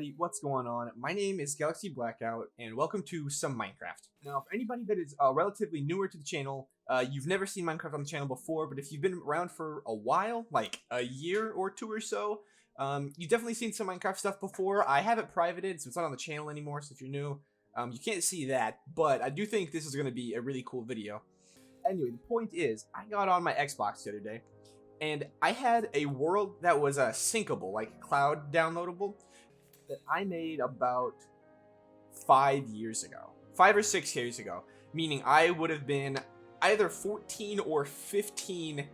everybody, what's going on? My name is Galaxy Blackout, and welcome to some Minecraft. Now, for anybody that is relatively newer to the channel, you've never seen Minecraft on the channel before, but if you've been around for a while, like a year or two or so, you've definitely seen some Minecraft stuff before. I have it privated, so it's not on the channel anymore, so if you're new, you can't see that, but I do think this is going to be a really cool video. Anyway, the point is, I got on my Xbox the other day, and I had a world that was syncable, like cloud downloadable, that I made about 5 years ago. 5 or 6 years ago. Meaning I would have been either 14 or 15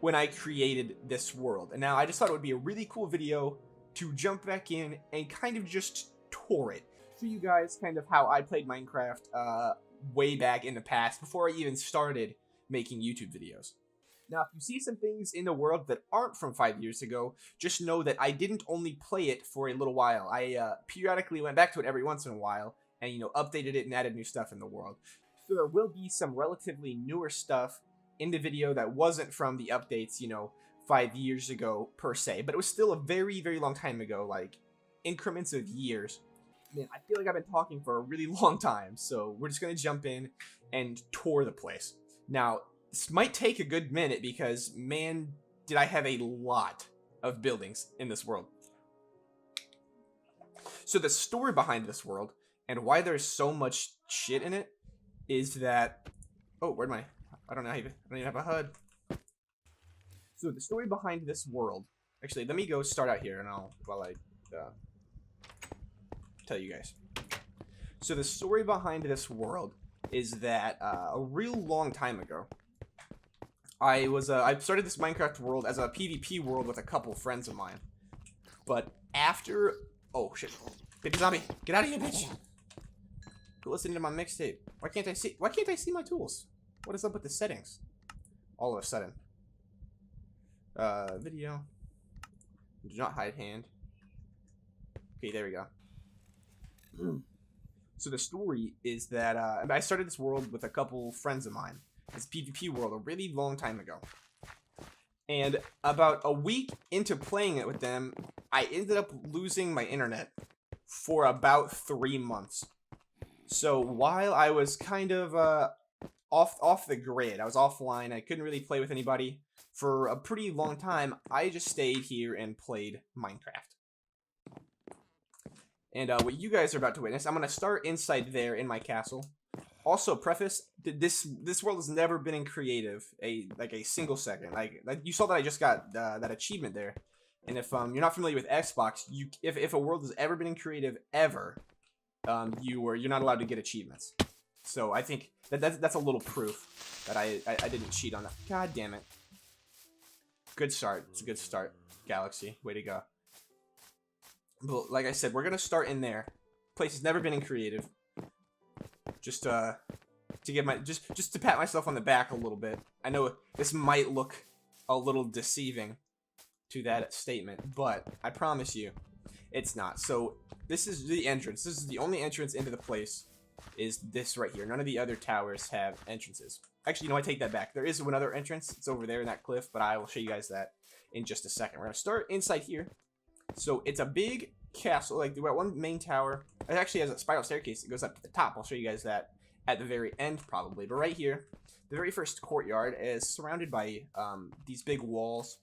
when I created this world. And now I just thought it would be a really cool video to jump back in and kind of just tour it. Show you guys kind of how I played Minecraft way back in the past before I even started making YouTube videos. Now, if you see some things in the world that aren't from 5 years ago, just know that I didn't only play it for a little while. I periodically went back to it every once in a while and, updated it and added new stuff in the world. So there will be some relatively newer stuff in the video that wasn't from the updates, 5 years ago per se. But it was still a very, very long time ago, like increments of years. Man, I feel like I've been talking for a really long time, so we're just going to jump in and tour the place. Now, this might take a good minute because, man, did I have a lot of buildings in this world. So the story behind this world and why there's so much shit in it is that... Oh, where'd my... I don't even have a HUD. So the story behind this world... Actually, let me go start out here and while I tell you guys. So the story behind this world is that a real long time ago, I started this Minecraft world as a PvP world with a couple friends of mine. But after... Oh, shit. Baby zombie, get out of here, bitch! Go listen to my mixtape. Why can't I see my tools? What is up with the settings? All of a sudden. Video. Do not hide hand. Okay, there we go. So the story is that I started this world with a couple friends of mine. This PvP world a really long time ago. And about a week into playing it with them, I ended up losing my internet for about 3 months. So while I was kind of off the grid, I was offline, I couldn't really play with anybody for a pretty long time, I just stayed here and played Minecraft. And what you guys are about to witness, I'm going to start inside there in my castle. Also, preface, this world has never been in creative, like a single second. Like you saw that I just got that achievement there. And if you're not familiar with Xbox, if a world has ever been in creative ever, you're not allowed to get achievements. So I think that's a little proof that I didn't cheat on that. God damn it. Good start. It's a good start, Galaxy. Way to go. But like I said, we're gonna start in there. Place has never been in creative. Just to get just to pat myself on the back a little bit. I know this might look a little deceiving to that statement, but I promise you, it's not. So this is the entrance. This is the only entrance into the place. Is this right here? None of the other towers have entrances. Actually, I take that back. There is one other entrance. It's over there in that cliff, but I will show you guys that in just a second. We're gonna start inside here. So it's a big castle. Like, we've got one main tower. It actually has a spiral staircase that goes up to the top. I'll show you guys that at the very end, probably. But right here, the very first courtyard is surrounded by these big walls.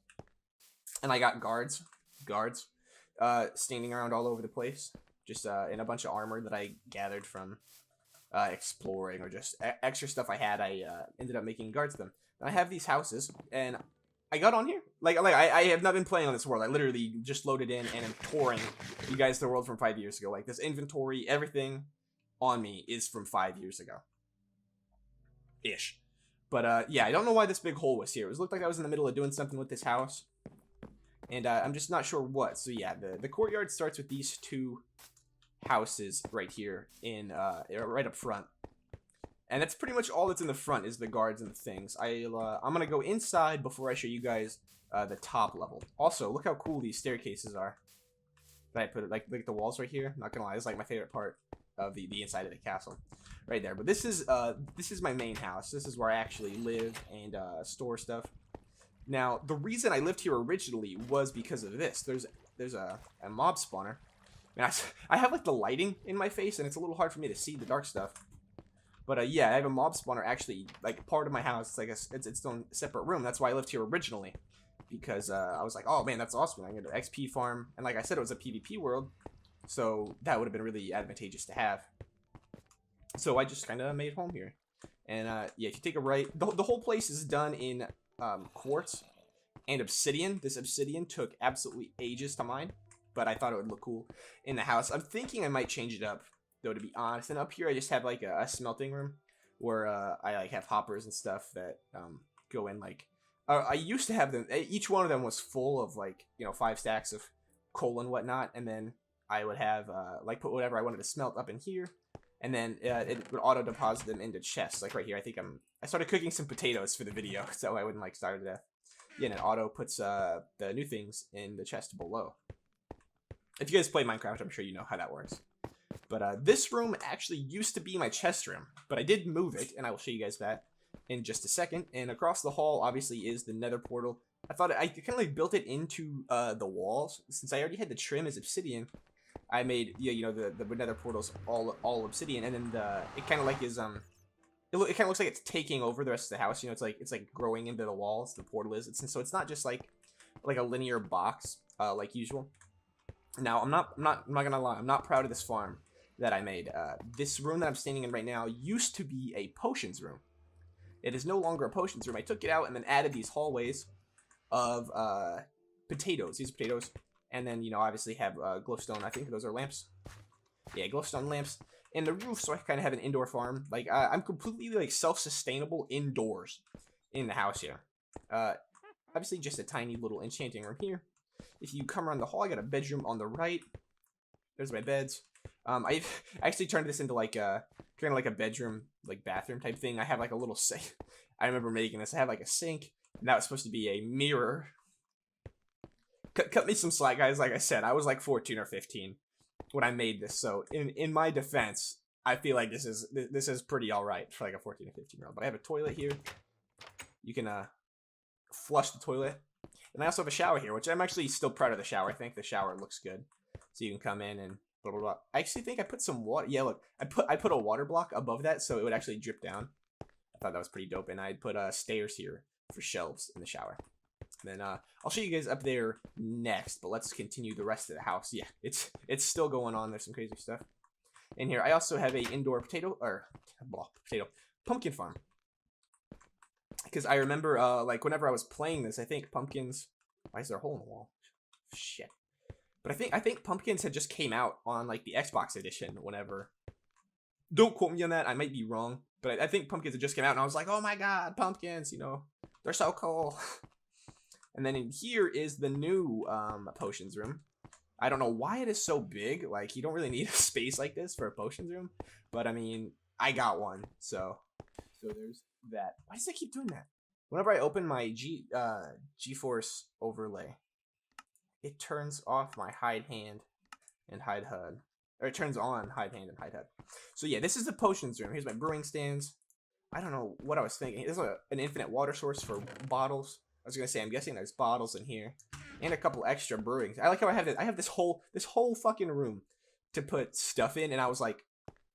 And I got guards standing around all over the place. Just in a bunch of armor that I gathered from exploring or just extra stuff I had. I ended up making guards of them. And I have these houses, and I got on here. Like I have not been playing on this world. I literally just loaded in and am touring you guys the world from 5 years ago. Like, this inventory, everything on me is from 5 years ago. Ish. But yeah, I don't know why this big hole was here. It looked like I was in the middle of doing something with this house. And I'm just not sure what. So yeah, the courtyard starts with these two houses right here in right up front. And that's pretty much all that's in the front is the guards and the things. I'm going to go inside before I show you guys the top level. Also, look how cool these staircases are. I put it like the walls right here. Not gonna lie, it's like my favorite part of the inside of the castle, right there. But this is my main house. This is where I actually live and store stuff. Now, the reason I lived here originally was because of this. There's a mob spawner And I have like the lighting in my face, and it's a little hard for me to see the dark stuff. But yeah, I have a mob spawner actually like part of my house. It's like it's its own separate room. That's why I lived here originally, because I was like, oh man, that's awesome. I get an XP farm, and like I said, it was a PvP world, so that would have been really advantageous to have. So I just kind of made home here. And yeah, if you take a right, the whole place is done in quartz and obsidian. This obsidian took absolutely ages to mine, but I thought it would look cool in the house. I'm thinking I might change it up, though, to be honest. And up here, I just have like a smelting room where I like have hoppers and stuff that go in. Like I used to have them. Each one of them was full of like 5 stacks of coal and whatnot, and then I would have like put whatever I wanted to smelt up in here. And then it would auto deposit them into chests. Like right here, I started cooking some potatoes for the video, so I wouldn't like starve to death. Yeah, and it auto puts the new things in the chest below. If you guys play Minecraft, I'm sure you know how that works. But this room actually used to be my chest room, but I did move it, and I will show you guys that in just a second. And across the hall, obviously, is the Nether portal. I thought I kind of like built it into the walls, since I already had the trim as obsidian. I made the Nether portals all obsidian, and then it kind of like is it kind of looks like it's taking over the rest of the house. It's like growing into the walls. The portal is. So it's not just like a linear box like usual. Now I'm not gonna lie. I'm not proud of this farm that I made. This room that I'm standing in right now used to be a potions room. It is no longer a potions room. I took it out and then added these hallways of potatoes. These potatoes. And then, obviously have glowstone. I think those are lamps. Yeah, glowstone lamps. And the roof, so I kind of have an indoor farm. Like, I'm completely, like, self-sustainable indoors in the house here. Obviously, just a tiny little enchanting room here. If you come around the hall, I got a bedroom on the right. There's my beds. I actually turned this into, like, kind of like a bedroom, like, bathroom type thing. I have, like, a little sink. I remember making this. I have, like, a sink. And that was supposed to be a mirror. Cut me some slack, guys. Like I said, I was like 14 or 15 when I made this. So in my defense, I feel like this is pretty all right for like a 14 or 15-year-old. But I have a toilet here. You can flush the toilet, and I also have a shower here, which I'm actually still proud of the shower. I think the shower looks good, so you can come in and blah blah blah. I actually think I put some water. Yeah, look, I put a water block above that, so it would actually drip down. I thought that was pretty dope, and I put stairs here for shelves in the shower. Then I'll show you guys up there next, but let's continue the rest of the house. Yeah, it's still going on. There's some crazy stuff in here. I also have a indoor pumpkin farm, because I remember like whenever I was playing this, I think pumpkins. Why is there a hole in the wall? Shit. But I think pumpkins had just came out on like the Xbox edition. Whenever, don't quote me on that. I might be wrong, but I think pumpkins had just came out, and I was like, oh my god, pumpkins! They're so cool. And then in here is the new potions room. I don't know why it is so big. Like, you don't really need a space like this for a potions room. But, I mean, I got one. So there's that. Why does it keep doing that? Whenever I open my GeForce overlay, it turns off my hide hand and hide HUD. Or it turns on hide hand and hide HUD. So, yeah, this is the potions room. Here's my brewing stands. I don't know what I was thinking. There's an infinite water source for bottles. I was gonna say, I'm guessing there's bottles in here, and a couple extra brewings. I like how I have this whole fucking room to put stuff in, and I was like,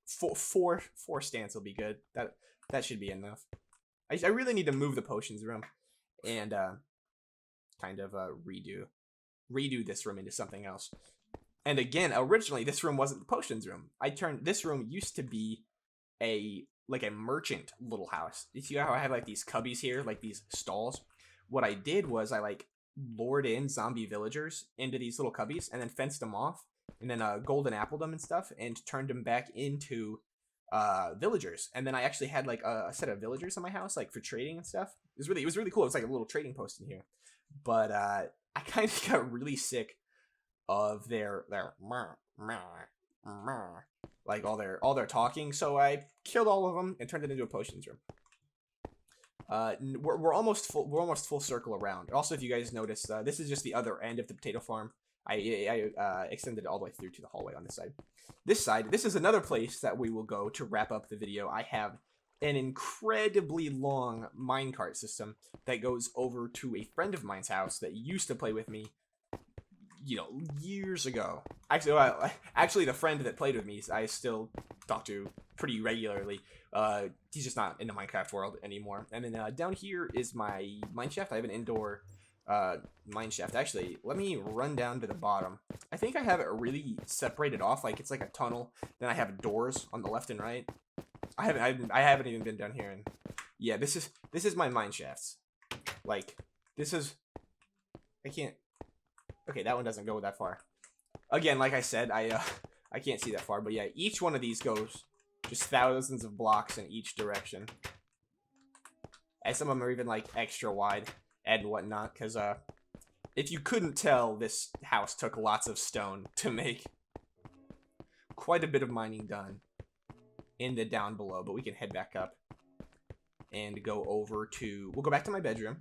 four stands will be good. That should be enough. I really need to move the potions room, and kind of redo this room into something else. And again, originally this room wasn't the potions room. This room used to be a merchant little house. You see how I have like these cubbies here, like these stalls? What I did was I like lured in zombie villagers into these little cubbies and then fenced them off, and then golden appled them and stuff, and turned them back into villagers. And then I actually had like a set of villagers in my house, like for trading and stuff. It was really cool. It was like a little trading post in here. But I kind of got really sick of their like all their talking, so I killed all of them and turned it into a potions room. We're almost full circle around. Also, if you guys noticed, this is just the other end of the potato farm. I extended it all the way through to the hallway on this side. This is another place that we will go to wrap up the video. I have an incredibly long minecart system that goes over to a friend of mine's house that used to play with me years ago. Actually, the friend that played with me, I still talk to pretty regularly. He's just not in the Minecraft world anymore. And then down here is my mine shaft. I have an indoor mine shaft. Actually, let me run down to the bottom. I think I have it really separated off, like it's like a tunnel. Then I have doors on the left and right. I haven't even been down here. And yeah, this is my mine shafts. Like this is. I can't. Okay, that one doesn't go that far. Again, like I said, I can't see that far, but yeah, each one of these goes just thousands of blocks in each direction. And some of them are even like extra wide and whatnot, because if you couldn't tell, this house took lots of stone to make. Quite a bit of mining done in the down below, but we can head back up and go over to, we'll go back to my bedroom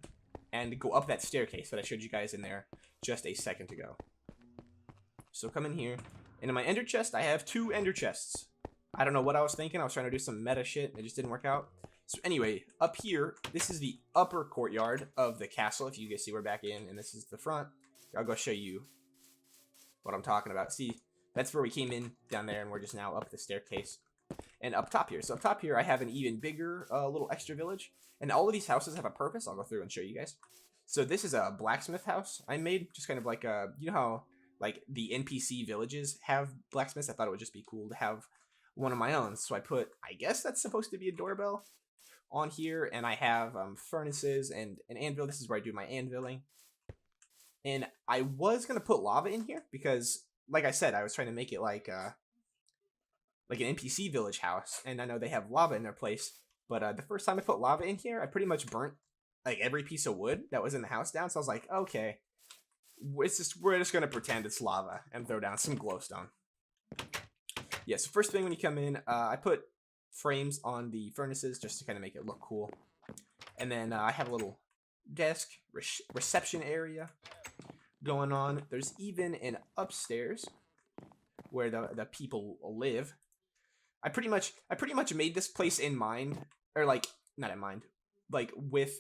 and go up that staircase that I showed you guys in there just a second ago. So come in here, and in my ender chest, I have 2 ender chests. I don't know what I was thinking. I was trying to do some meta shit, and it just didn't work out. So anyway, up here, this is the upper courtyard of the castle. If you guys see, we're back in, and this is the front. I'll go show you what I'm talking about. See, that's where we came in down there, and we're just now up the staircase. And up top here. So up top here, I have an even bigger little extra village. And all of these houses have a purpose. I'll go through and show you guys. So this is a blacksmith house I made. Just kind of like a, you know how like the NPC villages have blacksmiths? I thought it would just be cool to have one of my own. So I put, I guess that's supposed to be a doorbell on here. And I have furnaces and an anvil. This is where I do my anviling. And I was going to put lava in here because, like I said, I was trying to make it like an NPC village house. And I know they have lava in their place. But the first time I put lava in here, I pretty much burnt like every piece of wood that was in the house down. So I was like, okay, we're just going to pretend it's lava and throw down some glowstone. Yeah, so first thing when you come in, I put frames on the furnaces just to kind of make it look cool. And then I have a little desk, reception area going on. There's even an upstairs where the people live. I pretty much made this place in mind, or like not in mind, like with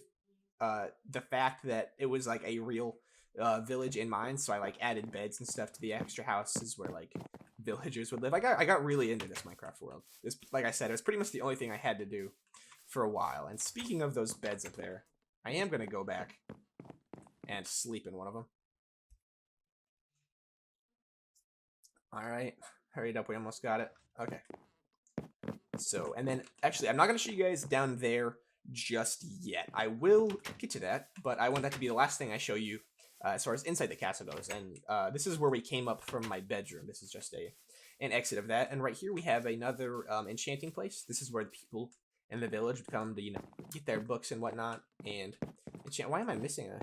the fact that it was like a real village in mind. So I like added beds and stuff to the extra houses where like villagers would live. I got really into this Minecraft world. This, like I said, it was pretty much the only thing I had to do for a while. And speaking of those beds up there, I am gonna go back and sleep in one of them. All right, hurry it up. We almost got it. Okay. So, and then actually, I'm not going to show you guys down there just yet. I will get to that, but I want that to be the last thing I show you as far as inside the castle goes. And this is where we came up from my bedroom. This is just an exit of that. And right here we have another enchanting place. This is where the people in the village would come to, you know, get their books and whatnot and enchant. Why am I missing a?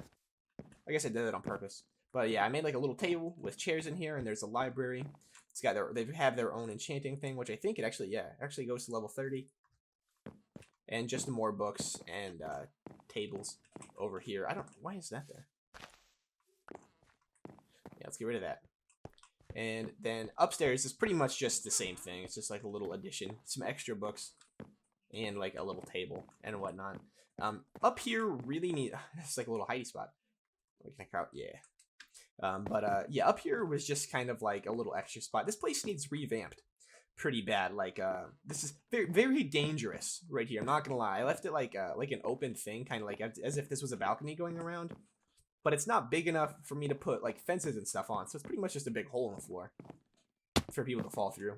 I guess I did it on purpose. But yeah, I made like a little table with chairs in here, and there's a library. It's got they have their own enchanting thing, which I think it actually goes to level 30. And just more books and tables over here. Why is that there? Yeah, let's get rid of that. And then upstairs is pretty much just the same thing. It's just like a little addition, some extra books, and like a little table and whatnot. Up here really neat. It's like a little hidey spot. We can out, yeah. Yeah, up here was just kind of like a little extra spot. This place needs revamped pretty bad. Like, this is very, very dangerous right here. I'm not gonna lie. I left it like an open thing, kind of like as if this was a balcony going around. But it's not big enough for me to put like fences and stuff on. So it's pretty much just a big hole in the floor for people to fall through.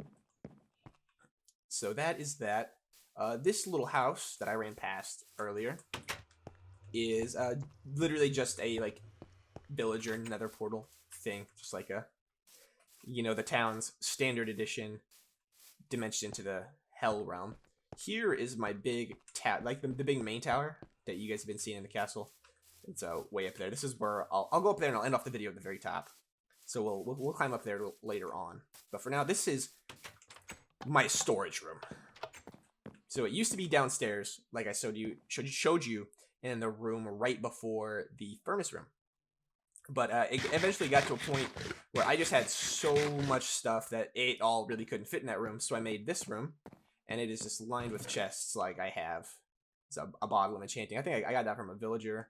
So that is that. This little house that I ran past earlier is literally just a like villager nether portal thing, just like a, you know, the town's standard edition dimension into the hell realm. Here is my big like the big main tower that you guys have been seeing in the castle. It's way up there. This is where I'll go up there and I'll end off the video at the very top. So we'll climb up there later on. But for now, this is my storage room. So it used to be downstairs, like I showed you in the room right before the furnace room. But it eventually got to a point where I just had so much stuff that it all really couldn't fit in that room. So I made this room, and it is just lined with chests. Like I have a bottle of enchanting. I think I got that from a villager,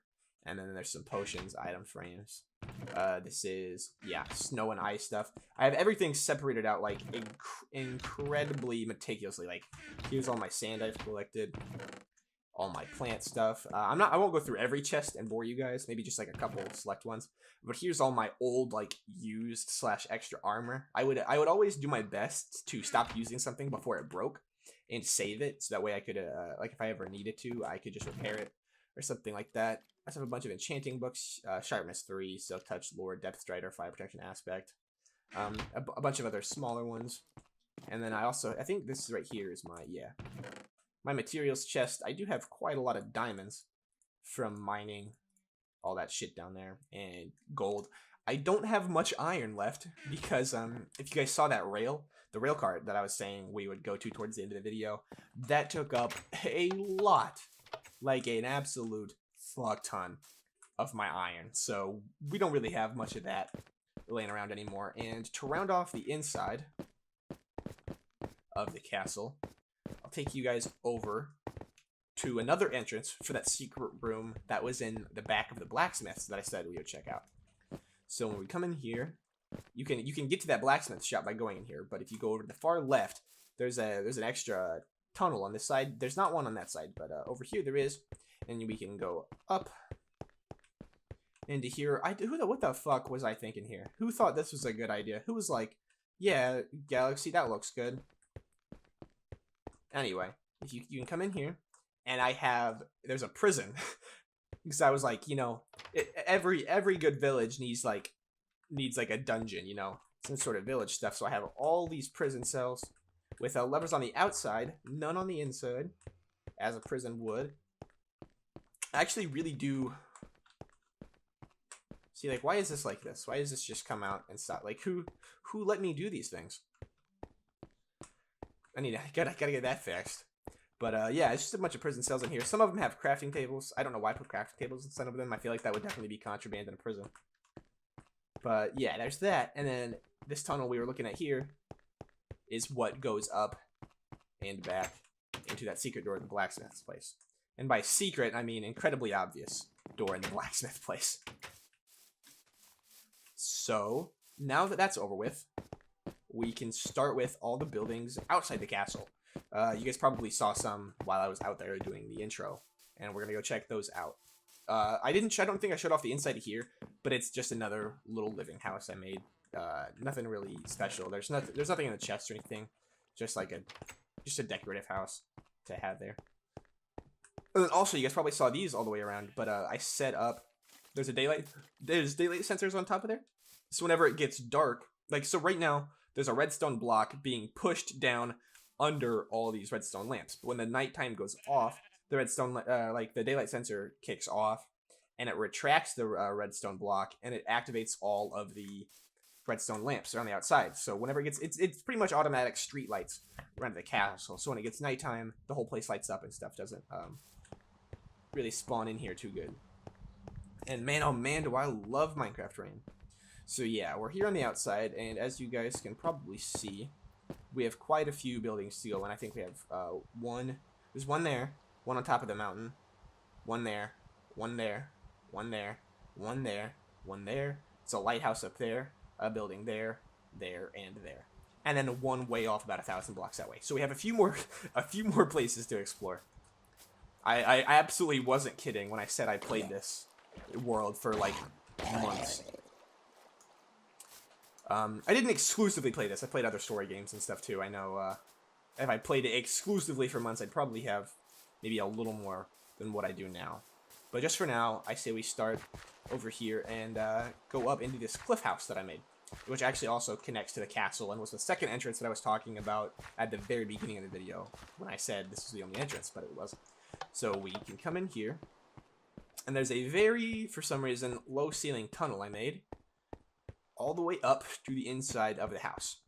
And then there's some potions, item frames. This is, yeah, snow and ice stuff. I have everything separated out, like, incredibly meticulously. Like, here's all my sand I've collected. All my plant stuff. I won't go through every chest and bore you guys. Maybe just, like, a couple select ones. But here's all my old, like, used / extra armor. I would always do my best to stop using something before it broke and save it. So that way I could, like, if I ever needed to, I could just repair it or something like that. I also have a bunch of enchanting books, Sharpness 3, Silk Touch, Lore, Depth Strider, Fire Protection Aspect. A bunch of other smaller ones. And then I think this right here is my materials chest. I do have quite a lot of diamonds from mining all that shit down there, and gold. I don't have much iron left because, if you guys saw that the rail cart that I was saying we would go to towards the end of the video, that took up a lot. Like an absolute fuck ton of my iron, so we don't really have much of that laying around anymore. And to round off the inside of the castle, I'll take you guys over to another entrance for that secret room that was in the back of the blacksmiths that I said we would check out. So when we come in here, you can get to that blacksmith shop by going in here, but if you go over to the far left, there's an extra tunnel on this side. There's not one on that side, but over here there is, and we can go up into here. What the fuck was I thinking here? Who thought this was a good idea? Who was like, yeah, Galaxy, that looks good. Anyway, if you can come in here, and there's a prison. Because I was like, you know, every good village needs like a dungeon, you know, some sort of village stuff. So I have all these prison cells with levers on the outside, none on the inside, as a prison would. I actually really do see, like, why is this like this? Why does this just come out and stop? Like, who let me do these things? I gotta get that fixed. But yeah, it's just a bunch of prison cells in here. Some of them have crafting tables. I don't know why I put crafting tables in some of them. I feel like that would definitely be contraband in a prison. But yeah, there's that. And then this tunnel we were looking at here is what goes up and back into that secret door in the blacksmith's place. And by secret, I mean incredibly obvious door in the blacksmith place. So now that that's over with, we can start with all the buildings outside the castle. You guys probably saw some while I was out there doing the intro, and we're gonna go check those out. I don't think I showed off the inside of here, but it's just another little living house I made. Nothing really special. There's nothing in the chest or anything. Just like a decorative house to have there. And then also, you guys probably saw these all the way around, but I set up. There's daylight sensors on top of there. So whenever it gets dark, like, so right now there's a redstone block being pushed down under all these redstone lamps. But when the nighttime goes off, the redstone, the daylight sensor kicks off, and it retracts the redstone block, and it activates all of the redstone lamps around the outside. So whenever it's pretty much automatic street lights around the castle. So when it gets nighttime, the whole place lights up and stuff. Doesn't really spawn in here too good. And man, oh man, do I love Minecraft Rain. So yeah, we're here on the outside, and as you guys can probably see, we have quite a few buildings to go, and I think we have there's one there, one on top of the mountain, one there, one there, one there, one there, one there. It's a lighthouse up there, a building there, there, and there. And then one way off about 1,000 blocks that way. So we have a few more places to explore. I absolutely wasn't kidding when I said I played this world for like months. I didn't exclusively play this. I played other story games and stuff too. I know if I played it exclusively for months, I'd probably have maybe a little more than what I do now. But just for now, I say we start over here and go up into this cliff house that I made, which actually also connects to the castle and was the second entrance that I was talking about at the very beginning of the video when I said this was the only entrance, but it wasn't. So we can come in here, and there's a very, for some reason, low ceiling tunnel I made all the way up to the inside of the house.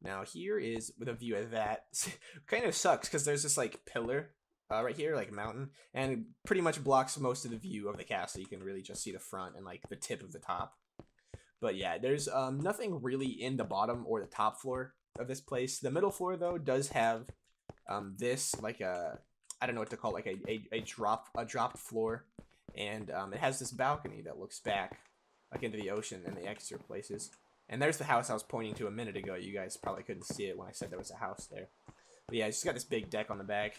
Now here is with a view of that. Kind of sucks because there's this like pillar right here, like a mountain, and it pretty much blocks most of the view of the castle. You can really just see the front and like the tip of the top. But yeah, there's nothing really in the bottom or the top floor of this place. The middle floor though does have this like a, I don't know what to call it, like a dropped floor, and it has this balcony that looks back like into the ocean and the extra places. And there's the house I was pointing to a minute ago. You guys probably couldn't see it when I said there was a house there. But yeah, it's just got this big deck on the back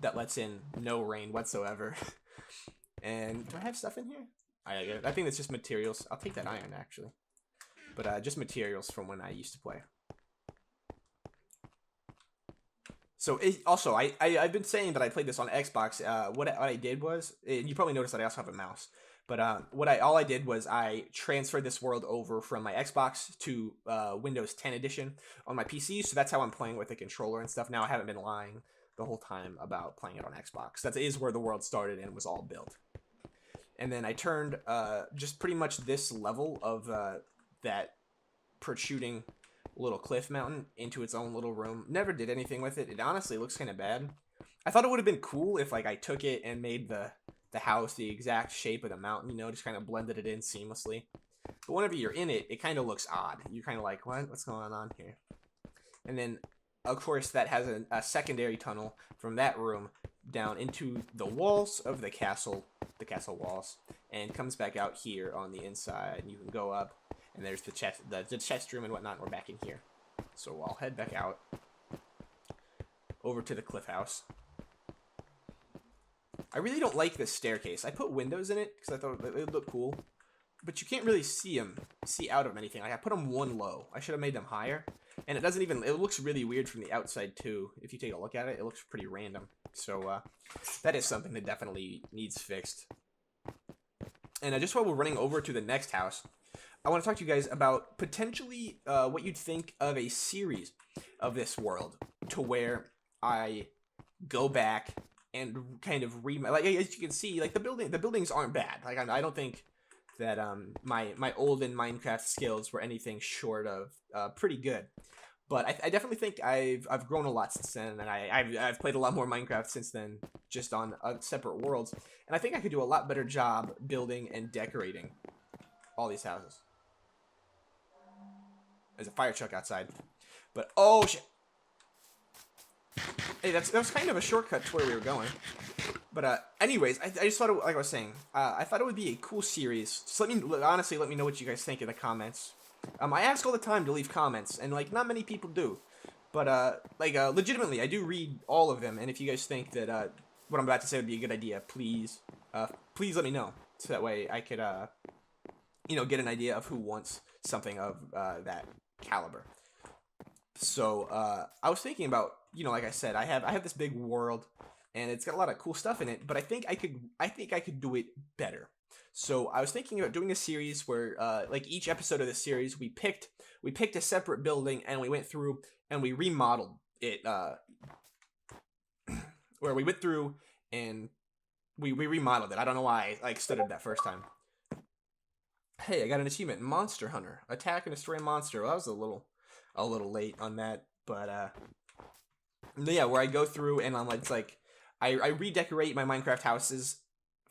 that lets in no rain whatsoever. And do I have stuff in here? I think that's just materials. I'll take that iron, actually. But just materials from when I used to play. So also, I've been saying that I played this on Xbox. What I did was, you probably noticed that I also have a mouse. But all I did was I transferred this world over from my Xbox to Windows 10 edition on my PC. So that's how I'm playing with the controller and stuff. Now I haven't been lying the whole time about playing it on Xbox. That is where the world started and was all built. And then I turned just pretty much this level of that protruding little cliff mountain into its own little room. Never did anything with it. It honestly looks kind of bad. I thought it would have been cool if like I took it and made the house the exact shape of the mountain, you know, just kind of blended it in seamlessly. But whenever you're in it, it kind of looks odd. You're kind of like, what's going on here? And then, of course, that has a secondary tunnel from that room down into the walls of the castle walls, and comes back out here on the inside. You can go up, and there's the chest room and whatnot, and we're back in here. So I'll head back out over to the cliff house. I really don't like this staircase. I put windows in it because I thought it would look cool, but you can't really see out of anything. Like I put them one low. I should have made them higher, and it doesn't even. It looks really weird from the outside too. If you take a look at it, it looks pretty random. So that is something that definitely needs fixed. And just while we're running over to the next house, I want to talk to you guys about potentially what you'd think of a series of this world, to where I go back and kind of like, as you can see, like the buildings aren't bad. Like I don't think that my olden Minecraft skills were anything short of pretty good. But I definitely think I've grown a lot since then, and I've played a lot more Minecraft since then, just on separate worlds. And I think I could do a lot better job building and decorating all these houses. There's a fire truck outside, but oh shit! Hey, that was kind of a shortcut to where we were going. But anyways, I just thought, like I was saying, I thought it would be a cool series. Just honestly let me know what you guys think in the comments. I ask all the time to leave comments, and like not many people do, but legitimately I do read all of them. And if you guys think that what I'm about to say would be a good idea, please let me know, so that way I could get an idea of who wants something of that caliber. So I was thinking about, like I said, I have this big world, and it's got a lot of cool stuff in it, but I think I could do it better. So I was thinking about doing a series where, like each episode of this series, we picked a separate building and we went through and we remodeled it. Where we went through and we remodeled it. I don't know why I stuttered that first time. Hey, I got an achievement, Monster Hunter, attack and destroy a monster. Well, I was a little late on that, but yeah, where I go through and it's like I redecorate my Minecraft houses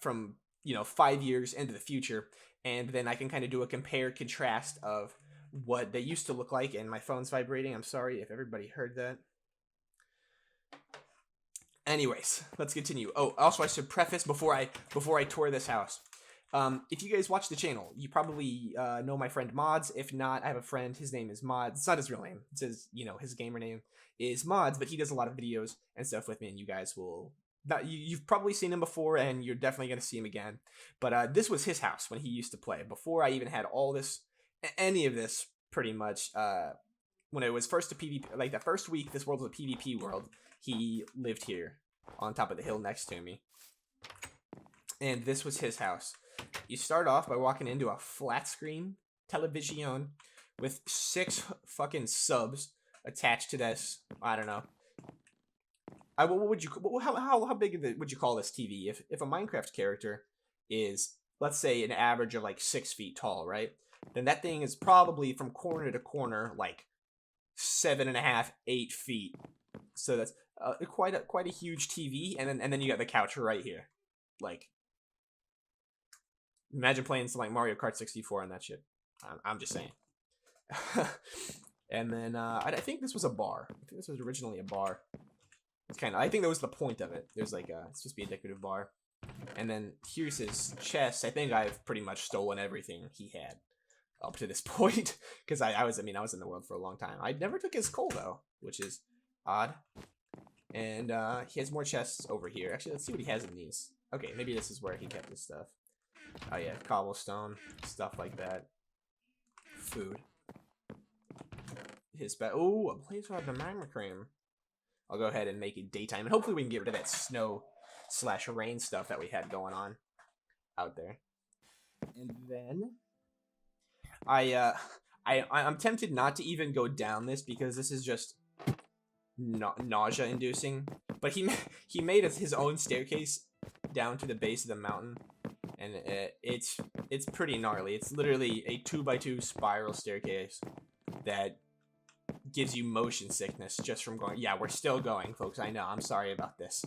from 5 years into the future, and then I can kind of do a compare contrast of what they used to look like. And my phone's vibrating. I'm sorry if everybody heard that. Anyways, let's continue. Oh, also I should preface before I tour this house. If you guys watch the channel, you probably know my friend Mods. If not, I have a friend. His name is Mods. It's not his real name. It says, his gamer name is Mods, but he does a lot of videos and stuff with me, and you guys will. You've probably seen him before, and you're definitely going to see him again. But this was his house when he used to play. Before I even had any of this, pretty much. When it was first a PvP, like the first week, this world was a PvP world. He lived here, on top of the hill next to me, and this was his house. You start off by walking into a flat screen television with 6 fucking subs attached to this. I don't know. What would you? How big would you call this TV? If a Minecraft character is, let's say, an average of like 6 feet tall, right? Then that thing is probably from corner to corner like 7.5, 8 feet. So that's quite a huge TV, and then you got the couch right here. Like, imagine playing some like Mario Kart 64 on that shit. I'm just saying. And then I think this was a bar. I think this was originally a bar. I think that was the point of it. There's like it's supposed to be a decorative bar. And then here's his chest. I think I've pretty much stolen everything he had up to this point, because I was in the world for a long time. I never took his coal though, which is odd. And he has more chests over here. Actually, let's see what he has in these. Okay, maybe this is where he kept his stuff. Oh yeah, cobblestone, stuff like that. Food. His bed. Oh, a place for the magma cream. I'll go ahead and make it daytime, and hopefully we can get rid of that snow/rain stuff that we had going on out there. And then I'm tempted not to even go down this because this is just nausea-inducing. But he made his own staircase down to the base of the mountain, and it's pretty gnarly. It's literally a 2x2 spiral staircase that gives you motion sickness just from going. Yeah, we're still going, folks. I know. I'm sorry about this.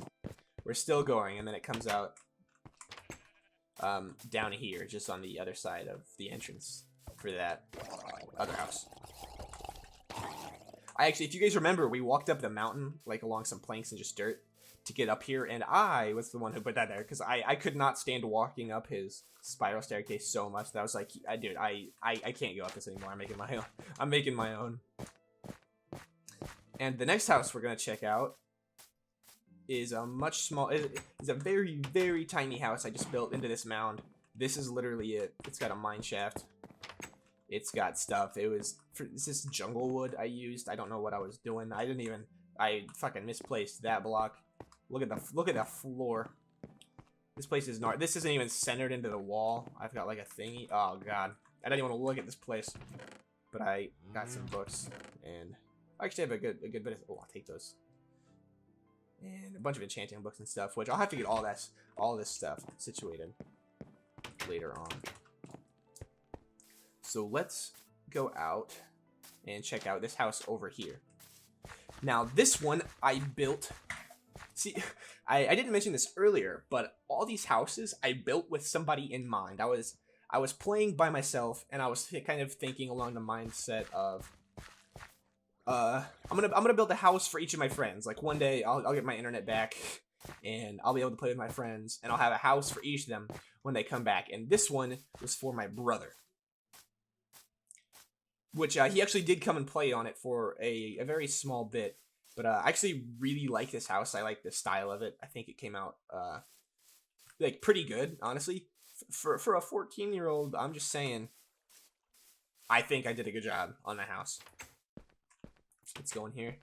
We're still going, and then it comes out down here, just on the other side of the entrance for that other house. If you guys remember, we walked up the mountain, like along some planks and just dirt to get up here, and I was the one who put that there because I could not stand walking up his spiral staircase so much that I was like, dude, I can't go up this anymore. I'm making my own. I'm making my own. And the next house we're gonna check out is a much small. It's a very, very tiny house I just built into this mound. This is literally it. It's got a mine shaft. It's got stuff. Is this jungle wood I used? I don't know what I was doing. I fucking misplaced that block. Look at the floor. This place is not. This isn't even centered into the wall. I've got like a thingy. Oh god, I don't even want to look at this place. But I got some books, and I actually have a good bit of. Oh, I'll take those. And a bunch of enchanting books and stuff, which I'll have to get all this stuff situated later on. So let's go out and check out this house over here. Now this one I built. See, I didn't mention this earlier, but all these houses I built with somebody in mind. I was playing by myself, and I was kind of thinking along the mindset of, I'm gonna build a house for each of my friends. Like one day I'll get my internet back, and I'll be able to play with my friends, and I'll have a house for each of them when they come back. And this one was for my brother, which he actually did come and play on it for a very small bit. But I actually really like this house. I like the style of it. I think it came out like pretty good, honestly. For a 14-year-old, I'm just saying, I think I did a good job on the house. Let's go in here.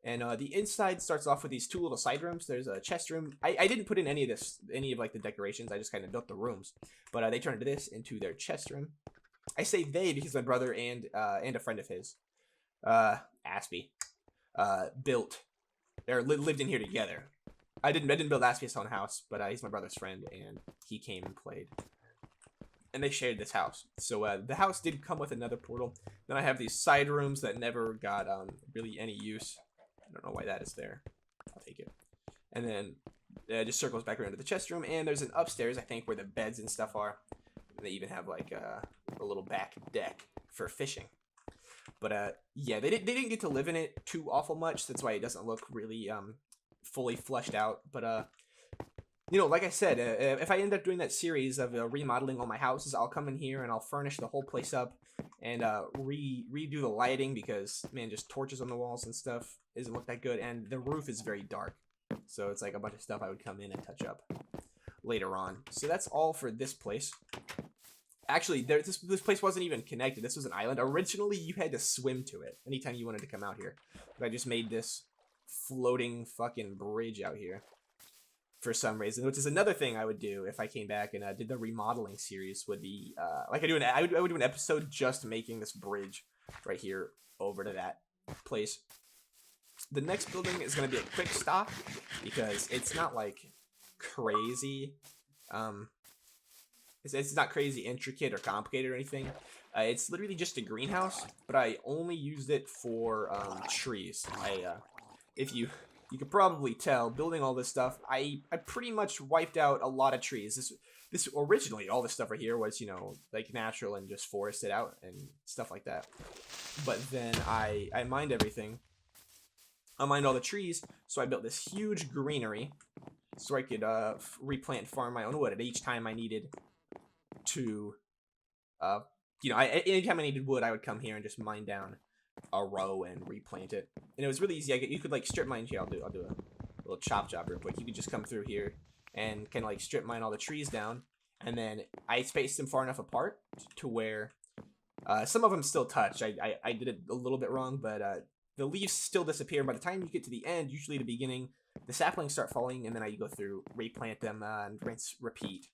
And the inside starts off with these two little side rooms. There's a chest room. I didn't put in any of like the decorations. I just kind of built the rooms. But they turned this into their chest room. I say they because my brother and a friend of his, Aspie, built or lived in here together. I didn't build Aspie's own house, but he's my brother's friend, and he came and played. And they shared this house. So the house did come with another portal. Then I have these side rooms that never got really any use. I don't know why that is there. I'll take it. And then it just circles back around to the chest room. And there's an upstairs, I think, where the beds and stuff are. And they even have like a little back deck for fishing. But yeah, they didn't get to live in it too awful much. That's why it doesn't look really fully fleshed out. But you know, like I said, if I end up doing that series of remodeling all my houses, I'll come in here and I'll furnish the whole place up and redo the lighting, because man, just torches on the walls and stuff doesn't look that good, and the roof is very dark, so it's like a bunch of stuff I would come in and touch up later on. So that's all for this place. Actually, this place wasn't even connected. This was an island. Originally, you had to swim to it anytime you wanted to come out here, but I just made this floating fucking bridge out here for some reason, which is another thing I would do if I came back and did the remodeling series. Would be like I would do an episode just making this bridge right here over to that place. The next building is going to be a quick stop because it's not like crazy. It's not crazy intricate or complicated or anything. It's literally just a greenhouse, but I only used it for trees. If you could probably tell, building all this stuff, I pretty much wiped out a lot of trees. This originally, all this stuff right here was, you know, like natural and just forested out and stuff like that. But then I mined everything. I mined all the trees, so I built this huge greenery so I could replant and farm my own wood at each time I needed to, anytime I needed wood, I would come here and just mine down a row and replant it. And it was really easy. You could like strip mine here. I'll do a little chop job real quick. You could just come through here and kind of like strip mine all the trees down, and then I spaced them far enough apart to where some of them still touch. I did it a little bit wrong, but the leaves still disappear. By the time you get to the end, usually the beginning, the saplings start falling, and then I go through, replant them, and rinse, repeat,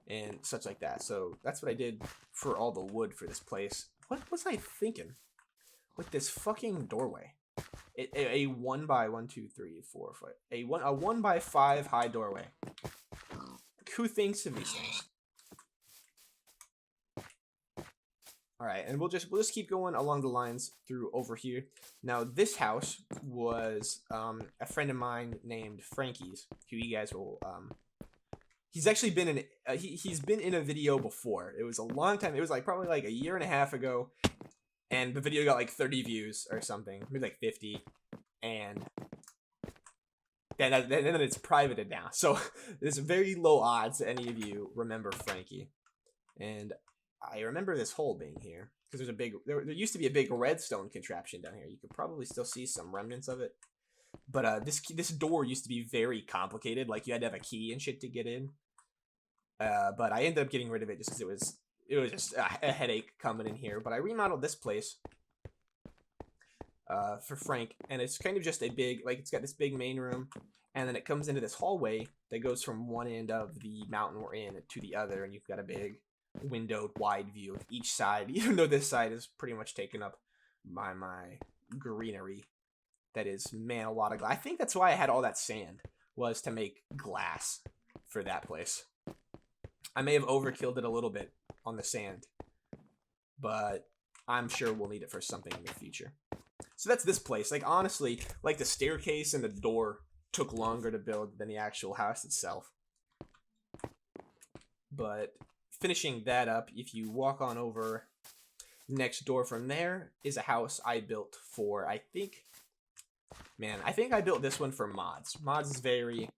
and such like that. So that's what I did for all the wood for this place. What was I thinking with this fucking doorway? A 1 by 1, 2, 3, 4, 5. A 1 by 5 high doorway. Who thinks of these things? All right, and we'll just keep going along the lines through over here. Now this house was a friend of mine named Frankie's, who you guys will he's actually been in he's been in a video before. It was a long time. It was like probably like a year and a half ago, and the video got like 30 views or something, maybe like 50, and then it's privated now. So there's very low odds that any of you remember Frankie. And I remember this hole being here because there's a big there used to be a big redstone contraption down here. You could probably still see some remnants of it. But this door used to be very complicated. Like you had to have a key and shit to get in. But I ended up getting rid of it just because it was just a headache coming in here. But I remodeled this place for Frank, and it's kind of just a big, like, it's got this big main room, and then it comes into this hallway that goes from one end of the mountain we're in to the other, and you've got a big windowed wide view of each side, even though this side is pretty much taken up by my greenery. That is, man, a lot of glass. I think that's why I had all that sand, was to make glass for that place. I may have overkilled it a little bit on the sand, but I'm sure we'll need it for something in the future. So that's this place. Like, honestly, like, the staircase and the door took longer to build than the actual house itself. But finishing that up, if you walk on over, next door from there is a house I built for, I think I built this one for Mods. Mods is very,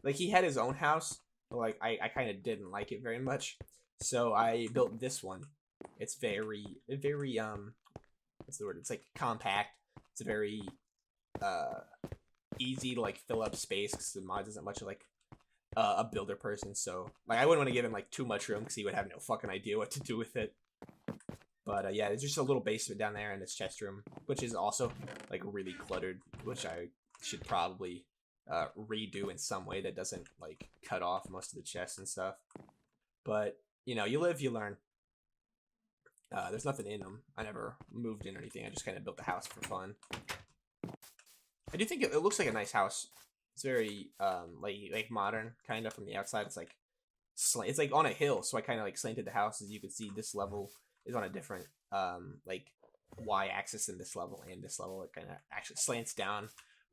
like, he had his own house, but, like, I kind of didn't like it very much. So I built this one. It's very, what's the word? It's, like, compact. It's very, easy to, like, fill up space, because the Mods isn't much of, like, a builder person. So, like, I wouldn't want to give him, like, too much room, because he would have no fucking idea what to do with it. But, yeah, there's just a little basement down there in this chest room, which is also, like, really cluttered, which I should probably redo in some way that doesn't, like, cut off most of the chests and stuff. But, you know, you live, you learn. There's nothing in them. I never moved in or anything. I just kind of built the house for fun. I do think it looks like a nice house. It's very, like modern, kind of, from the outside. It's, like, it's, like, on a hill, so I kind of, like, slanted the house. As you can see, this level is on a different, like, y-axis than this level and this level. It kind of actually slants down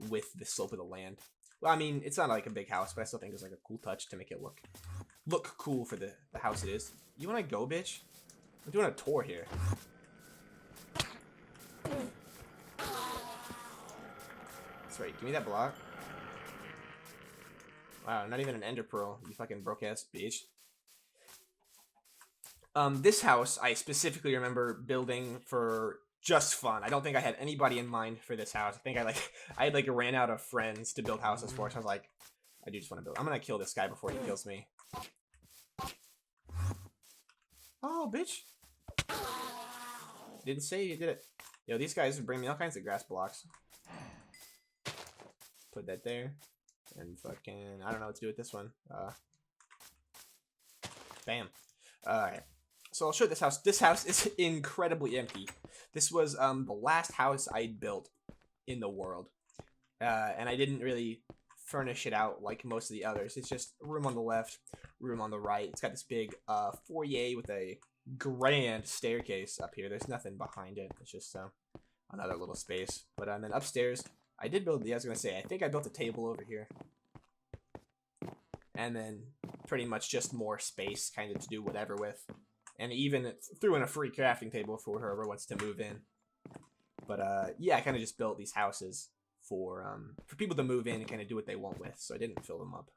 with the slope of the land. Well, I mean, it's not like a big house, but I still think it's like a cool touch to make it look cool for the house it is. You want to go, bitch? I'm doing a tour here. That's right. Give me that block. Wow, not even an ender pearl. You fucking broke ass bitch. This house, I specifically remember building for just fun. I don't think I had anybody in mind for this house. I think I had ran out of friends to build houses for, so I was like, I do just want to build. I'm gonna kill this guy before he kills me. Oh, bitch. Didn't say you did it. Yo, these guys bring me all kinds of grass blocks. Put that there. And fucking, I don't know what to do with this one. Bam. Alright. So I'll show you this house. This house is incredibly empty. This was the last house I'd built in the world. And I didn't really furnish it out like most of the others. It's just room on the left, room on the right. It's got this big foyer with a grand staircase up here. There's nothing behind it. It's just another little space. But then upstairs, I did build I was going to say, I think I built a table over here. And then pretty much just more space kind of to do whatever with. And even threw in a free crafting table for whoever wants to move in. But yeah, I kind of just built these houses for people to move in and kind of do what they want with, so I didn't fill them up.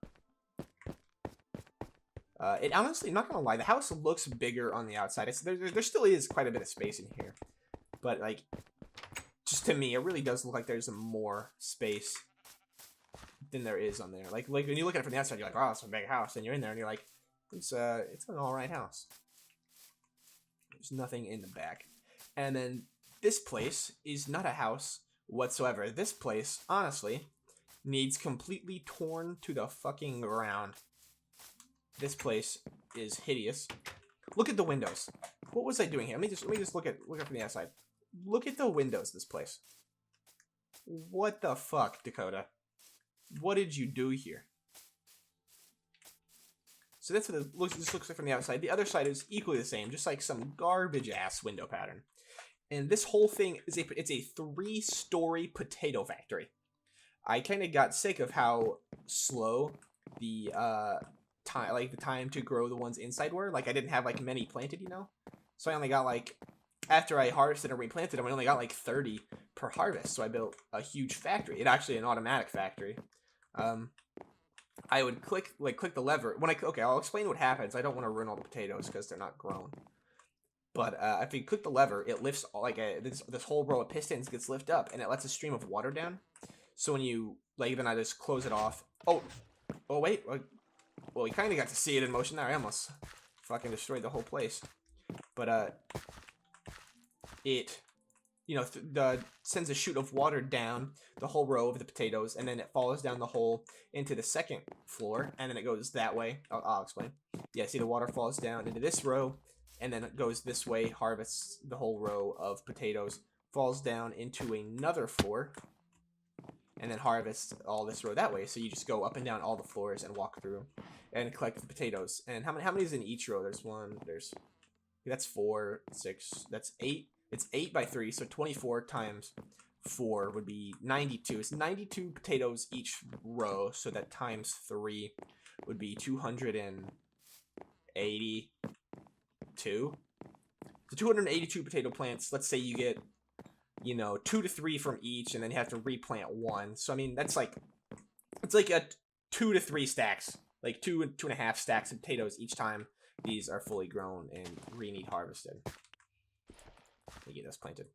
It honestly, I'm not gonna lie, the house looks bigger on the outside. There still is quite a bit of space in here, but like, just to me, it really does look like there's more space than there is on there. Like when you look at it from the outside, you're like, oh, it's a big house, and you're in there and you're like, it's an all right house. There's nothing in the back, and then this place is not a house whatsoever. This place, honestly, needs completely torn to the fucking ground. This place is hideous. Look at the windows. What was I doing here? Let me just look from the outside. Look at the windows. This place. What the fuck, Dakota? What did you do here? So that's what this looks like from the outside. The other side is equally the same, just like some garbage ass window pattern. And this whole thing is it's a 3-story potato factory. I kind of got sick of how slow the time to grow the ones inside were. Like, I didn't have like many planted, you know, so I only got like, after I harvested and replanted them, I only got like 30 per harvest. So I built a huge factory. It actually an automatic factory. I would click the lever when okay, I'll explain what happens. I don't want to ruin all the potatoes because they're not grown. But if you click the lever, it lifts like this whole row of pistons gets lifted up, and it lets a stream of water down. So when you then I just close it off. Oh wait. Well, you kind of got to see it in motion there. I almost fucking destroyed the whole place. But it, sends a chute of water down the whole row of the potatoes, and then it follows down the hole into the second floor, and then it goes that way. I'll explain. Yeah, see, the water falls down into this row, and then it goes this way, harvests the whole row of potatoes, falls down into another floor, and then harvests all this row that way. So you just go up and down all the floors and walk through and collect the potatoes. And how many is in each row? That's 4, 6, that's 8. It's 8 by 3, so 24 times 4 would be 92. It's 92 potatoes each row, so that times 3 would be 282. So 282 potato plants. Let's say you get, 2 to 3 from each, and then you have to replant 1. So I mean, it's like a 2 to 3 stacks, like 2 and 2.5 stacks of potatoes each time these are fully grown and re-need harvested. Let me get this planted.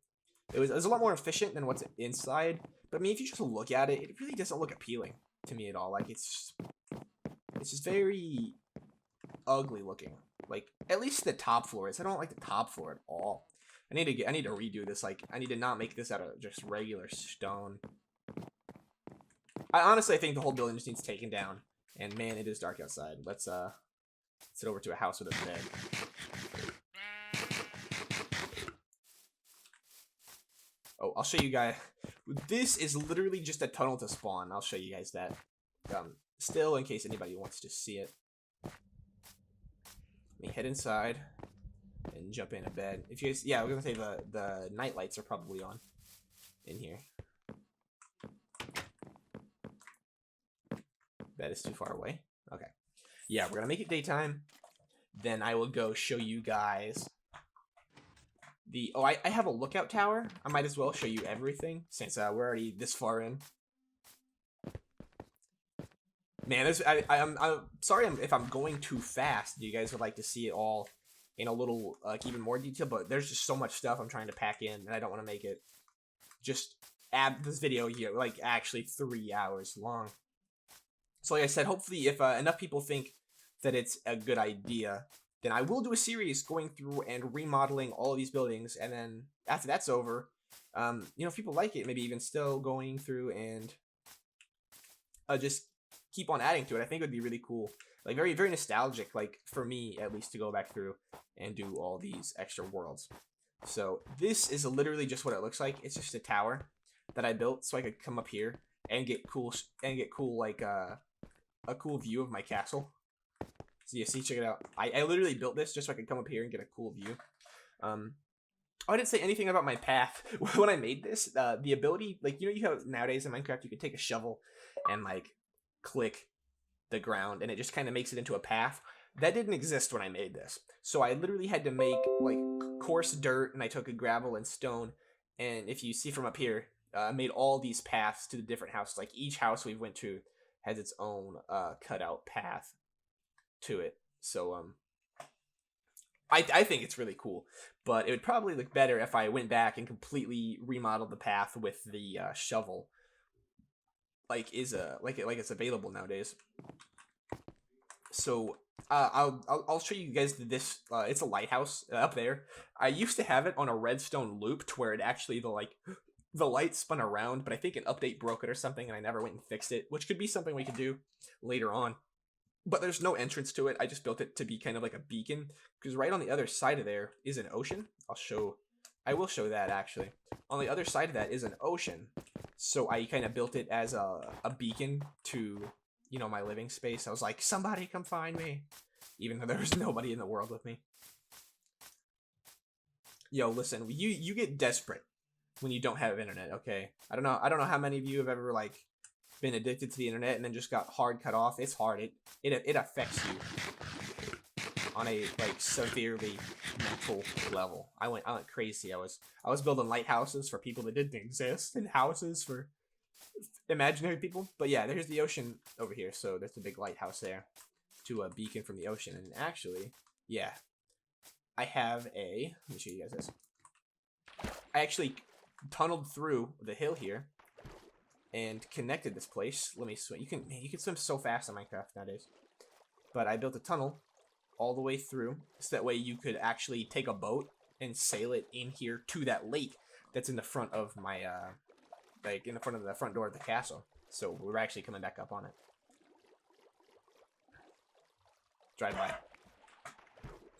It was a lot more efficient than what's inside, but I mean, if you just look at it, it really doesn't look appealing to me at all. Like, it's just very ugly looking. Like, at least the top floors. I don't like the top floor at all. I need to redo this. Like, I need to not make this out of just regular stone. I honestly think the whole building just needs taken down. And man, it is dark outside. Let's sit over to a house with a bed. Oh, I'll show you guys. This is literally just a tunnel to spawn. I'll show you guys that. Still, in case anybody wants to see it. Let me head inside and jump in a bed. If you guys, yeah, I was gonna say the night lights are probably on in here. Bed is too far away. Okay. Yeah, we're gonna make it daytime. Then I will go show you guys the. Oh, I have a lookout tower. I might as well show you everything since we're already this far in. Man, I'm sorry if I'm going too fast. You guys would like to see it all in a little even more detail, but there's just so much stuff I'm trying to pack in, and I don't want to make it just add this video here like actually 3 hours long. So like I said, hopefully if enough people think that it's a good idea, then I will do a series going through and remodeling all of these buildings, and then after that's over, if people like it, maybe even still going through and just keep on adding to it. I think it would be really cool, like very, very nostalgic, like for me at least, to go back through and do all these extra worlds. So this is literally just what it looks like. It's just a tower that I built so I could come up here and get cool like a cool view of my castle. So yeah, see, check it out. I literally built this just so I could come up here and get a cool view. Oh, I didn't say anything about my path when I made this. The ability, like, you have nowadays in Minecraft, you can take a shovel and like click the ground and it just kind of makes it into a path. That didn't exist when I made this. So I literally had to make like coarse dirt, and I took a gravel and stone. And if you see from up here, made all these paths to the different houses. Like each house we went to has its own cutout path to it. So I think it's really cool, but it would probably look better if I went back and completely remodeled the path with the shovel, like it's available nowadays. So I'll show you guys this. It's a lighthouse up there. I used to have it on a redstone loop to where it actually the light spun around, but I think an update broke it or something, and I never went and fixed it, which could be something we could do later on. But there's no entrance to it. I just built it to be kind of like a beacon, because right on the other side of there is an ocean. I will show that actually. On the other side of that is an ocean. So I kind of built it as a beacon to, you know, my living space. I was like, somebody come find me, even though there was nobody in the world with me. Yo, listen, you get desperate when you don't have internet, okay? I don't know how many of you have ever like been addicted to the internet and then just got hard cut off. It's hard. It affects you on a like severely mental level. I went crazy. I was building lighthouses for people that didn't exist and houses for imaginary people. But yeah, there's the ocean over here. So there's a big lighthouse there to a beacon from the ocean. And actually, yeah, I have a. Let me show you guys this. I actually tunneled through the hill here and connected this place. Let me swim. You can swim so fast in Minecraft nowadays. But I built a tunnel all the way through, so that way you could actually take a boat and sail it in here to that lake that's in the front of my like in the front of the front door of the castle. So we're actually coming back up on it. Drive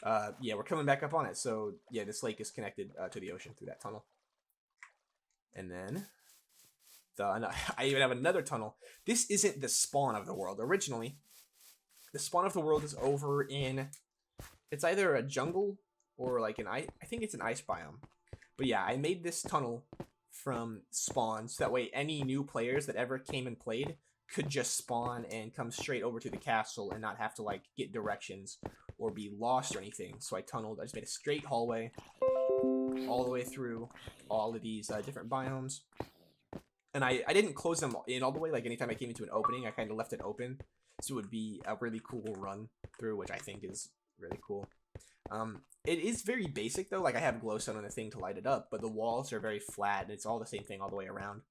by. Yeah, we're coming back up on it. So yeah, this lake is connected to the ocean through that tunnel. And then I even have another tunnel. This isn't the spawn of the world. Originally, the spawn of the world is over in, it's either a jungle or like I think it's an ice biome. But yeah, I made this tunnel from spawn so that way any new players that ever came and played could just spawn and come straight over to the castle and not have to like get directions or be lost or anything. So I just made a straight hallway all the way through all of these different biomes. And I didn't close them in all the way. Like anytime I came into an opening, I kind of left it open. So it would be a really cool run through, which I think is really cool. It is very basic though. Like I have glowstone on the thing to light it up, but the walls are very flat and it's all the same thing all the way around.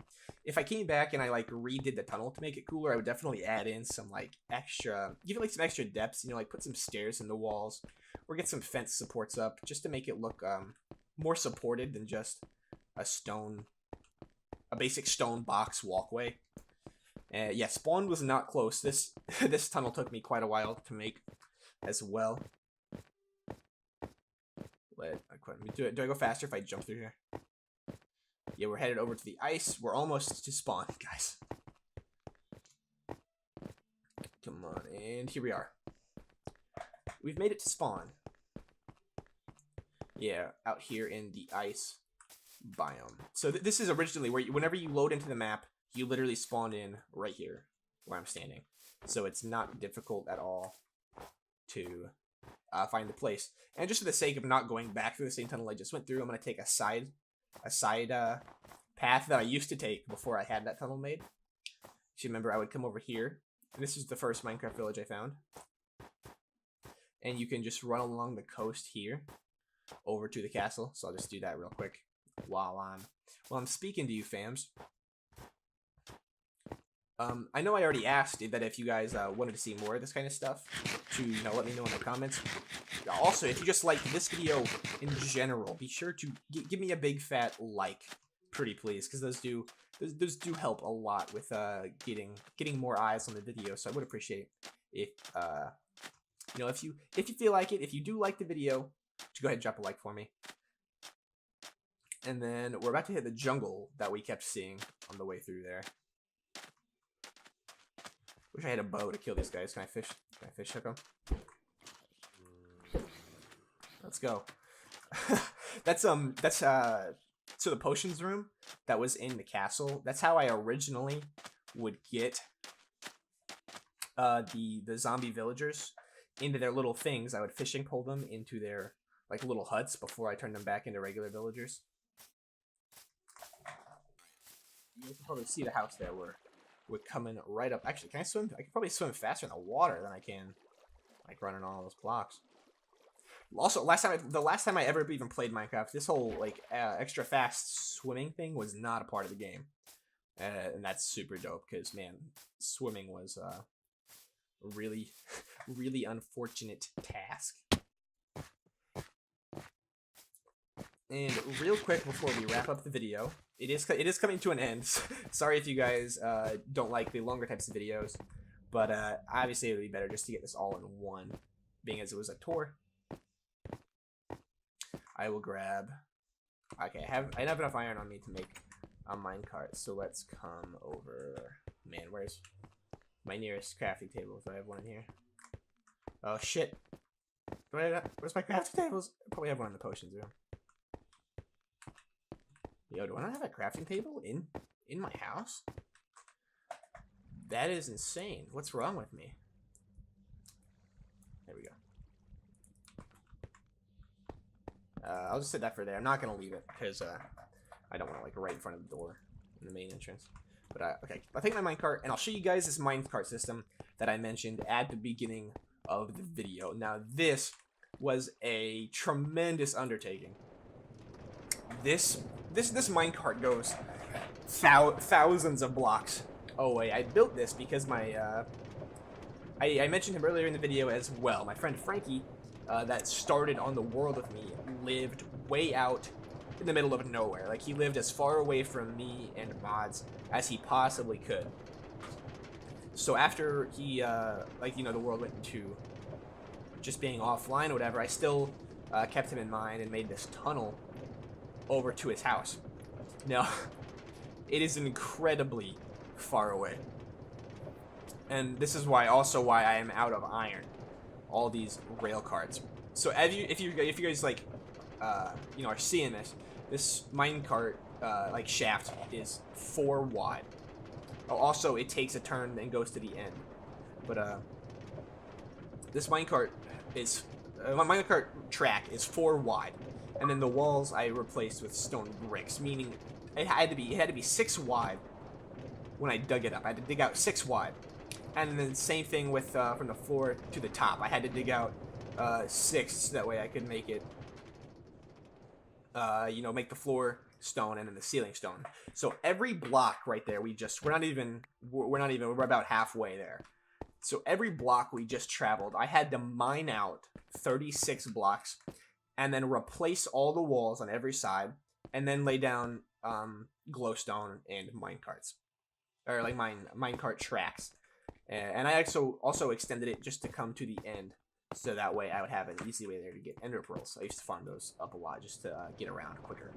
If I came back and I like redid the tunnel to make it cooler, I would definitely add in some like extra, give it like some extra depths, you know, like put some stairs in the walls or get some fence supports up just to make it look more supported than just a basic stone box walkway. Yeah, spawn was not close. This tunnel took me quite a while to make as well. Do I go faster if I jump through here? Yeah, we're headed over to the ice. We're almost to spawn, guys. Come on, and here we are. We've made it to spawn. Yeah, out here in the ice biome. So this is originally where whenever you load into the map, you literally spawn in right here where I'm standing. So it's not difficult at all to find the place. And just for the sake of not going back through the same tunnel I just went through, I'm going to take a side path that I used to take before I had that tunnel made. So remember, I would come over here. And this is the first Minecraft village I found. And you can just run along the coast here over to the castle. So I'll just do that real quick while I'm speaking to you, fams. I know I already asked that if you guys wanted to see more of this kind of stuff, to let me know in the comments. Also, if you just liked this video in general, be sure to give me a big fat like, pretty please, because those do help a lot with getting more eyes on the video. So I would appreciate if if you feel like it, if you do like the video, to go ahead and drop a like for me. And then we're about to hit the jungle that we kept seeing on the way through there. Wish I had a bow to kill these guys. Can I fish hook them? Let's go. That's so the potions room that was in the castle. That's how I originally would get the zombie villagers into their little things. I would fishing pole them into their like little huts before I turned them back into regular villagers. You can probably see the house there. We're coming right up. Actually, can I swim? I can probably swim faster in the water than I can, like, running all those blocks. Also, the last time I ever even played Minecraft, this whole like extra fast swimming thing was not a part of the game, and that's super dope because, man, swimming was a really, really unfortunate task. And real quick before we wrap up the video, it is coming to an end. Sorry if you guys don't like the longer types of videos, but obviously it would be better just to get this all in one, being as it was a tour. I will grab. Okay, I have enough iron on me to make a minecart, so let's come over. Man, where's my nearest crafting table? Do I have one in here? Oh shit! Where's my crafting tables? I probably have one in the potions room. Yo, do I not have a crafting table in my house? That is insane. What's wrong with me? There we go. I'll just set that for there. I'm not gonna leave it because I don't want to, like, right in front of the door in the main entrance. But okay, I'll take my minecart and I'll show you guys this minecart system that I mentioned at the beginning of the video. Now, this was a tremendous undertaking. This minecart goes thousands of blocks away. I built this because my I mentioned him earlier in the video as well. My friend Frankie, that started on the world with me, lived way out in the middle of nowhere. Like, he lived as far away from me and mods as he possibly could. So after he, like, you know, the world went into just being offline or whatever, I still kept him in mind and made this tunnel over to his house. Now, it is incredibly far away. And this is why I am out of iron. All these rail carts. So if you guys like you know, are seeing this minecart like shaft is 4 wide. Oh, also it takes a turn and goes to the end. But this minecart is my minecart track is 4 wide, and then the walls I replaced with stone bricks, meaning it had to be 6 wide when I dug it up. I had to dig out 6 wide. And then same thing with from the floor to the top. I had to dig out 6 so that way I could make it, you know, make the floor stone and then the ceiling stone. So every block right there, we're about halfway there. So every block we just traveled, I had to mine out 36 blocks and then replace all the walls on every side and then lay down glowstone and minecarts, or like minecart tracks. And I also extended it just to come to the end, so that way I would have an easy way there to get ender pearls. I used to farm those up a lot just to get around quicker.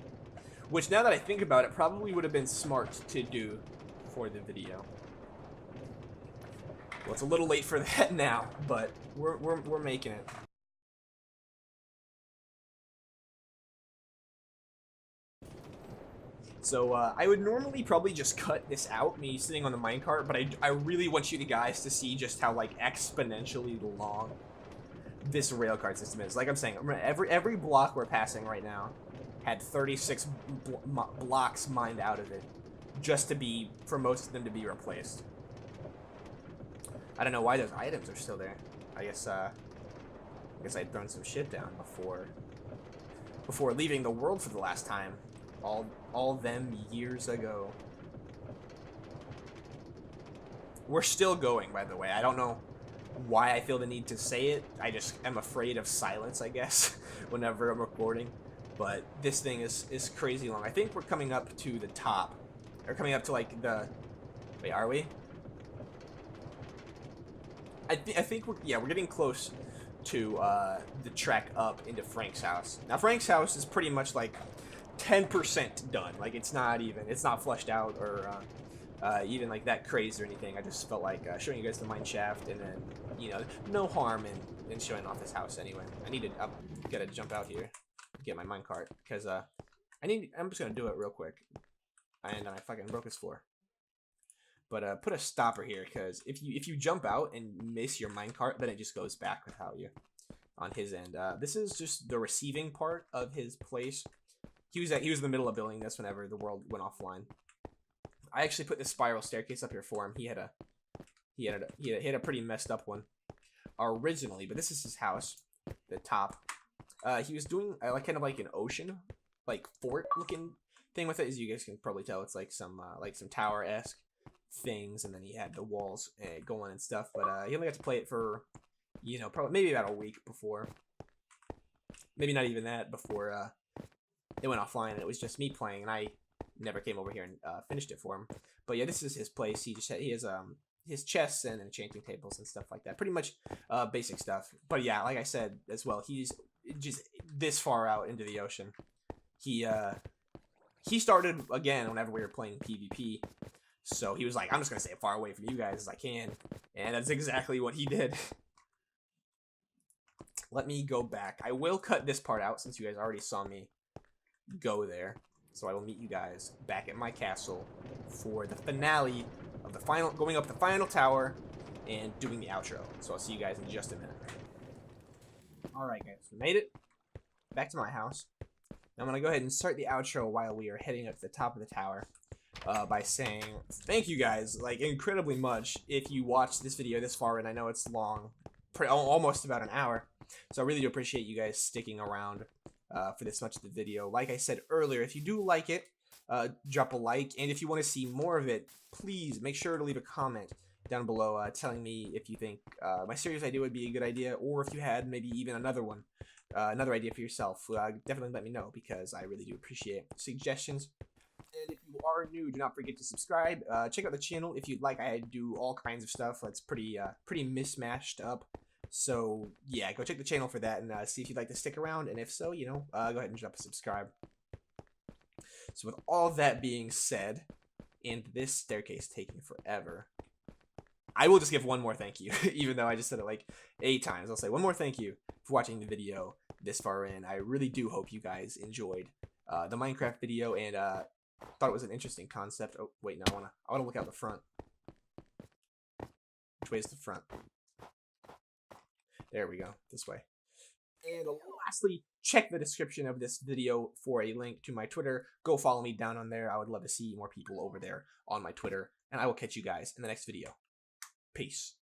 Which, now that I think about it, probably would have been smart to do for the video. Well, it's a little late for that now, but we're making it. So I would normally probably just cut this out, me sitting on the minecart, but I really want you guys to see just how, like, exponentially long this railcart system is. Like I'm saying, every block we're passing right now had 36 blocks mined out of it, just to be, for most of them to be replaced. I don't know why those items are still there. I guess I'd thrown some shit down before leaving the world for the last time. All them years ago. We're still going, by the way. I don't know why I feel the need to say it. I just am afraid of silence, I guess, whenever I'm recording. But this thing is crazy long. I think we're coming up to the top. Or coming up to, like, the... Wait, are we? I think we're getting close to the trek up into Frank's house. Now, Frank's house is pretty much, like, 10% done. Like, it's not fleshed out or even like that crazy or anything. I just felt like showing you guys the mine shaft, and then, you know, no harm in showing off this house anyway. I'm gonna jump out here, get my minecart, because I'm just gonna do it real quick. And I fucking broke this floor. But put a stopper here, because if you jump out and miss your minecart, then it just goes back without you on his end. This is just the receiving part of his place. He was in the middle of building this whenever the world went offline. I actually put this spiral staircase up here for him. He had a pretty messed up one originally, but this is his house, the top. He was doing like kind of like an ocean, like fort looking thing with it. As you guys can probably tell, it's like some tower-esque things, and then he had the walls going and stuff. But he only got to play it for, you know, probably maybe about a week before, maybe not even that, before it went offline, and it was just me playing, and I never came over here and finished it for him. But yeah, this is his place. He has his chests and enchanting tables and stuff like that. Pretty much basic stuff. But yeah, like I said as well, he's just this far out into the ocean. He started again whenever we were playing PvP. So he was like, I'm just gonna stay as far away from you guys as I can. And that's exactly what he did. Let me go back. I will cut this part out since you guys already saw me go there. So I will meet you guys back at my castle for the finale of the going up the final tower and doing the outro. So I'll see you guys in just a minute. Alright guys, we made it back to my house. Now I'm going to go ahead and start the outro while we are heading up to the top of the tower by saying thank you guys, like, incredibly much if you watched this video this far, and I know it's long, almost about an hour. So I really do appreciate you guys sticking around for this much of the video. Like I said earlier, if you do like it, drop a like, and if you want to see more of it, please make sure to leave a comment down below telling me if you think my series idea would be a good idea, or if you had maybe even another one, another idea for yourself. Definitely let me know, because I really do appreciate suggestions. And if you are new, do not forget to subscribe. Check out the channel if you'd like. I do all kinds of stuff that's pretty mismatched up. So yeah, go check the channel for that and see if you'd like to stick around. And if so, you know, go ahead and drop a subscribe. So with all that being said, and this staircase taking forever, I will just give one more thank you, even though I just said it like 8 times. I'll say one more thank you for watching the video this far in. I really do hope you guys enjoyed the Minecraft video, and thought it was an interesting concept. Oh wait, no, I wanna look out the front. Which way is the front? There we go, this way. And lastly, check the description of this video for a link to my Twitter. Go follow me down on there. I would love to see more people over there on my Twitter. And I will catch you guys in the next video. Peace.